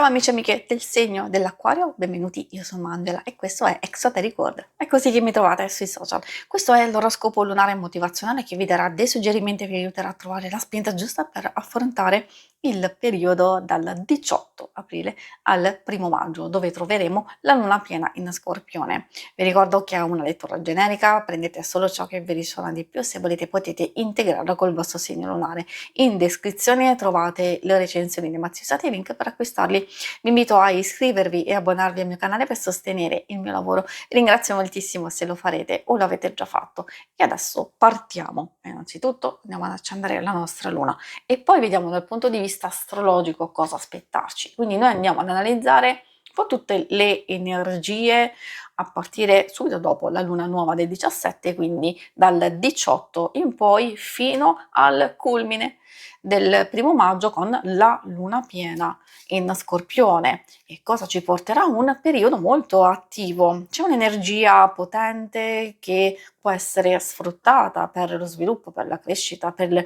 Ciao amici e amiche del segno dell'Acquario, benvenuti, io sono Angela e questo è Exoteric World. È così che mi trovate sui social. Questo è l'oroscopo lunare motivazionale che vi darà dei suggerimenti e vi aiuterà a trovare la spinta giusta per affrontare il periodo dal 18 aprile al 1 maggio, dove troveremo la luna piena in Scorpione. Vi ricordo che è una lettura generica, prendete solo ciò che vi risuona di più, se volete potete integrarla col vostro segno lunare. In descrizione trovate le recensioni dei mazzi usati e i link per acquistarli. Vi invito a iscrivervi e abbonarvi al mio canale per sostenere il mio lavoro. Ringrazio moltissimo se lo farete o lo avete già fatto. E adesso partiamo. Innanzitutto andiamo ad accendere la nostra luna e poi vediamo dal punto di vista astrologico cosa aspettarci. Quindi noi andiamo ad analizzare un po' tutte le energie a partire subito dopo la luna nuova del 17, quindi dal 18 in poi fino al culmine del 1 maggio con la luna piena in Scorpione. E cosa ci porterà? Un periodo molto attivo. C'è un'energia potente che può essere sfruttata per lo sviluppo, per la crescita, per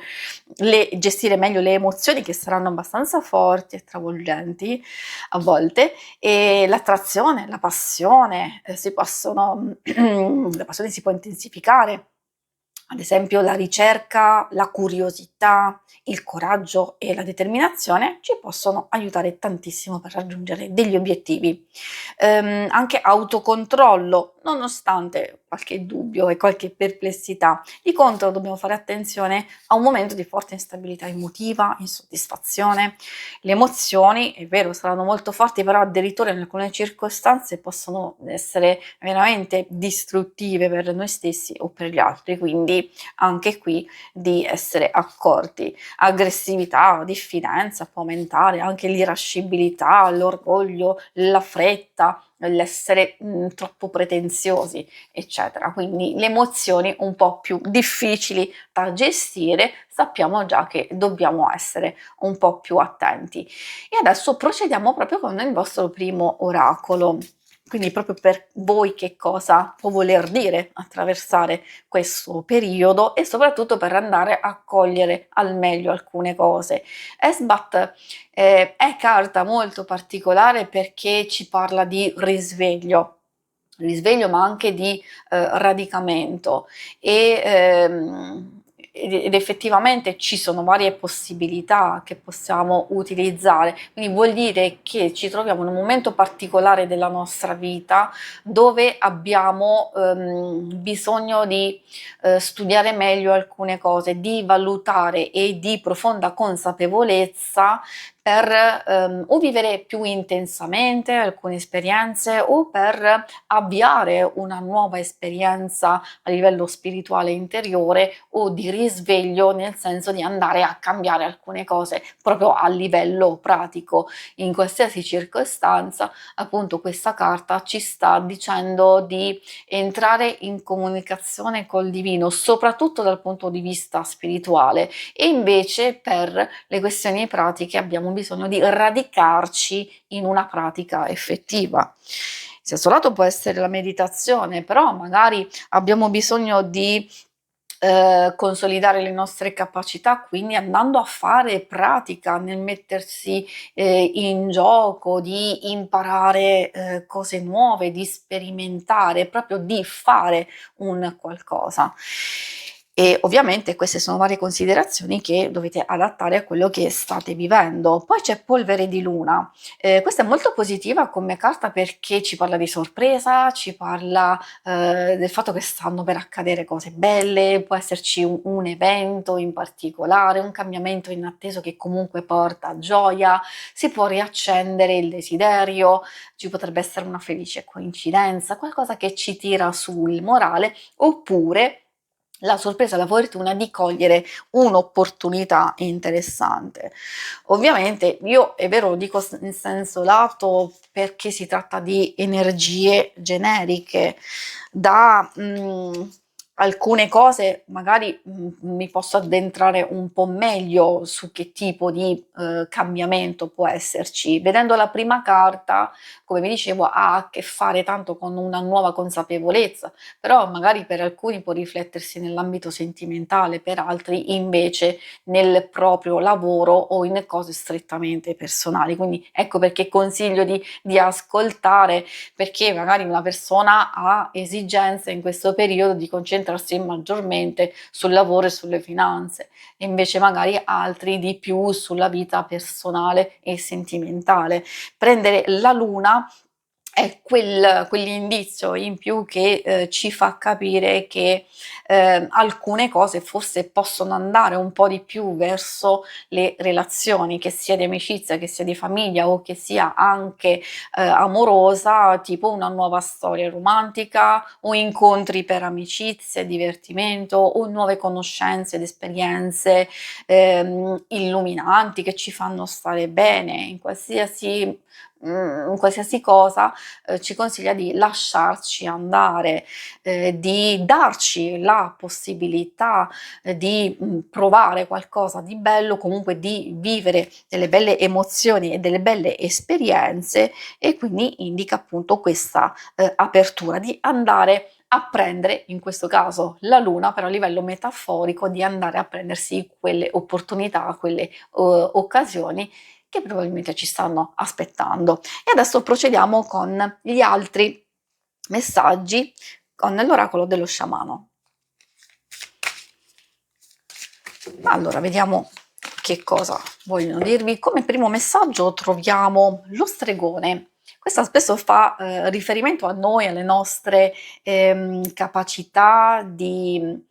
gestire meglio le emozioni che saranno abbastanza forti e travolgenti a volte, e l'attrazione, la passione la passione si può intensificare. Ad esempio la ricerca, la curiosità, il coraggio e la determinazione ci possono aiutare tantissimo per raggiungere degli obiettivi. Anche autocontrollo, nonostante qualche dubbio e qualche perplessità. Di contro dobbiamo fare attenzione a un momento di forte instabilità emotiva, insoddisfazione. Le emozioni, è vero, saranno molto forti, però addirittura in alcune circostanze possono essere veramente distruttive per noi stessi o per gli altri, quindi anche qui di essere accorti. Aggressività, diffidenza può aumentare, anche l'irascibilità, l'orgoglio, la fretta, l'essere troppo pretenziosi, eccetera. Quindi le emozioni un po' più difficili da gestire, sappiamo già che dobbiamo essere un po' più attenti. E adesso procediamo proprio con il vostro primo oracolo. Quindi proprio per voi che cosa può voler dire attraversare questo periodo e soprattutto per andare a cogliere al meglio alcune cose. Esbat è carta molto particolare perché ci parla di risveglio ma anche di radicamento ed effettivamente ci sono varie possibilità che possiamo utilizzare, quindi vuol dire che ci troviamo in un momento particolare della nostra vita dove abbiamo bisogno di studiare meglio alcune cose, di valutare e di profonda consapevolezza per o vivere più intensamente alcune esperienze o per avviare una nuova esperienza a livello spirituale interiore o di risveglio, nel senso di andare a cambiare alcune cose proprio a livello pratico. In qualsiasi circostanza, appunto, questa carta ci sta dicendo di entrare in comunicazione col divino, soprattutto dal punto di vista spirituale, e invece per le questioni pratiche abbiamo bisogno di radicarci in una pratica effettiva. Il senso lato può essere la meditazione, però magari abbiamo bisogno di consolidare le nostre capacità, quindi andando a fare pratica nel mettersi in gioco, di imparare cose nuove, di sperimentare, proprio di fare un qualcosa. E ovviamente queste sono varie considerazioni che dovete adattare a quello che state vivendo. Poi c'è polvere di luna. Questa è molto positiva come carta perché ci parla di sorpresa, ci parla del fatto che stanno per accadere cose belle, può esserci un evento in particolare, un cambiamento inatteso che comunque porta gioia, si può riaccendere il desiderio, ci potrebbe essere una felice coincidenza, qualcosa che ci tira sul morale, oppure la sorpresa, la fortuna di cogliere un'opportunità interessante. Ovviamente io è vero, lo dico in senso lato perché si tratta di energie generiche da alcune cose magari mi posso addentrare un po' meglio su che tipo di cambiamento può esserci. Vedendo la prima carta, come vi dicevo, ha a che fare tanto con una nuova consapevolezza, però magari per alcuni può riflettersi nell'ambito sentimentale, per altri invece nel proprio lavoro o in cose strettamente personali. Quindi ecco perché consiglio di ascoltare, perché magari una persona ha esigenze in questo periodo di concentrarsi maggiormente sul lavoro e sulle finanze, e invece magari altri di più sulla vita personale e sentimentale. Prendere la luna è quell'indizio in più che ci fa capire che alcune cose forse possono andare un po' di più verso le relazioni, che sia di amicizia, che sia di famiglia o che sia anche amorosa, tipo una nuova storia romantica o incontri per amicizia, divertimento o nuove conoscenze ed esperienze illuminanti che ci fanno stare bene in qualsiasi cosa. Ci consiglia di lasciarci andare, di darci la possibilità di provare qualcosa di bello, comunque di vivere delle belle emozioni e delle belle esperienze, e quindi indica appunto questa apertura di andare a prendere, in questo caso la luna, però a livello metaforico, di andare a prendersi quelle opportunità, quelle occasioni che probabilmente ci stanno aspettando. E adesso procediamo con gli altri messaggi con l'oracolo dello sciamano. Allora, vediamo che cosa vogliono dirvi. Come primo messaggio troviamo lo stregone. Questa spesso fa riferimento a noi, alle nostre capacità di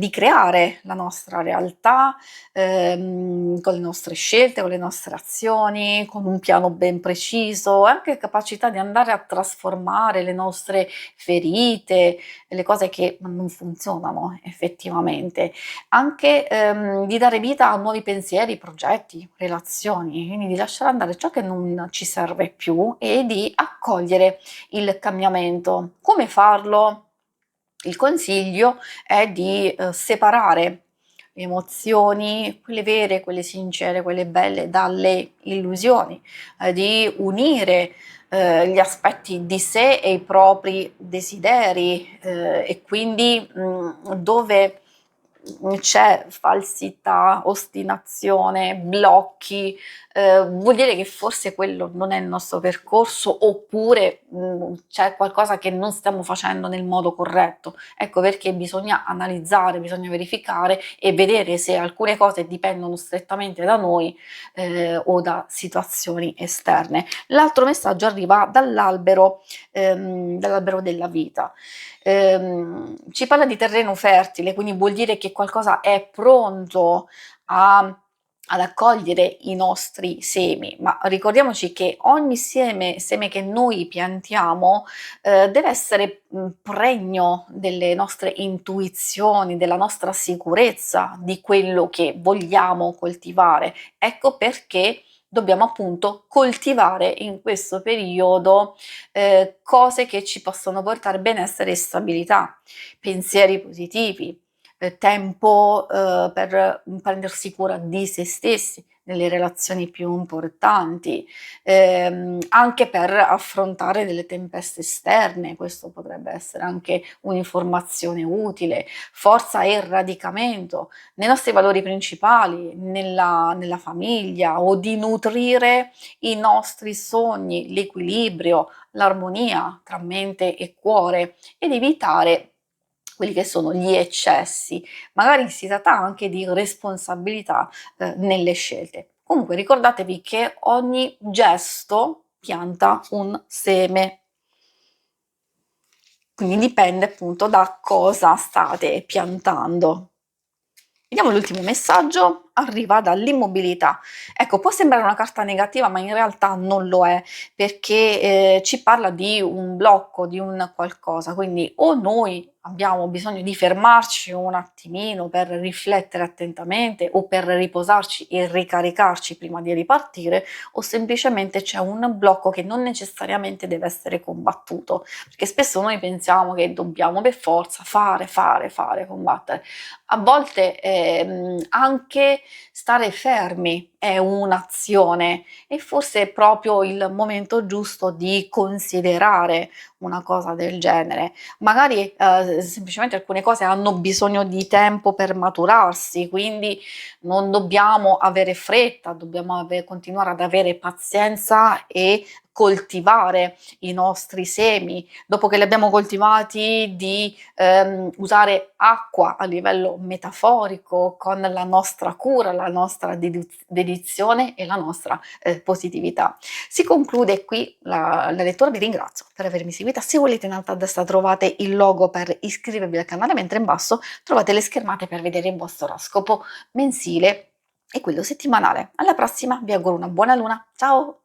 creare la nostra realtà con le nostre scelte, con le nostre azioni, con un piano ben preciso, e anche capacità di andare a trasformare le nostre ferite, le cose che non funzionano effettivamente, anche di dare vita a nuovi pensieri, progetti, relazioni, quindi di lasciare andare ciò che non ci serve più e di accogliere il cambiamento. Come farlo? Il consiglio è di separare le emozioni, quelle vere, quelle sincere, quelle belle, dalle illusioni, di unire gli aspetti di sé e i propri desideri, e quindi dove c'è falsità, ostinazione, blocchi, vuol dire che forse quello non è il nostro percorso, oppure c'è qualcosa che non stiamo facendo nel modo corretto. Ecco perché bisogna analizzare, bisogna verificare e vedere se alcune cose dipendono strettamente da noi o da situazioni esterne. L'altro messaggio arriva dall'albero della vita. Ci parla di terreno fertile, quindi vuol dire che qualcosa è pronto ad accogliere i nostri semi, ma ricordiamoci che ogni seme che noi piantiamo deve essere pregno delle nostre intuizioni, della nostra sicurezza di quello che vogliamo coltivare. Ecco perché dobbiamo appunto coltivare in questo periodo cose che ci possono portare benessere e stabilità, pensieri positivi, tempo per prendersi cura di se stessi nelle relazioni più importanti, anche per affrontare delle tempeste esterne. Questo potrebbe essere anche un'informazione utile, forza e radicamento nei nostri valori principali, nella famiglia, o di nutrire i nostri sogni, l'equilibrio, l'armonia tra mente e cuore, ed evitare quelli che sono gli eccessi. Magari si tratta anche di responsabilità nelle scelte. Comunque ricordatevi che ogni gesto pianta un seme, quindi dipende appunto da cosa state piantando. Vediamo l'ultimo messaggio. arriva dall'immobilità. Ecco, può sembrare una carta negativa, ma in realtà non lo è, perché ci parla di un blocco, di un qualcosa, quindi o noi abbiamo bisogno di fermarci un attimino per riflettere attentamente o per riposarci e ricaricarci prima di ripartire, o semplicemente c'è un blocco che non necessariamente deve essere combattuto, perché spesso noi pensiamo che dobbiamo per forza fare, combattere. A volte anche stare fermi è un'azione e forse è proprio il momento giusto di considerare una cosa del genere. Magari semplicemente alcune cose hanno bisogno di tempo per maturarsi, quindi non dobbiamo avere fretta, dobbiamo continuare ad avere pazienza e coltivare i nostri semi. Dopo che li abbiamo coltivati, di usare acqua a livello metaforico con la nostra cura, la nostra dedizione e la nostra positività. Si conclude qui la lettura, vi ringrazio per avermi seguita. Se volete in alto a destra trovate il logo per iscrivervi al canale, mentre in basso trovate le schermate per vedere il vostro oroscopo mensile e quello settimanale. Alla prossima, vi auguro una buona luna, ciao!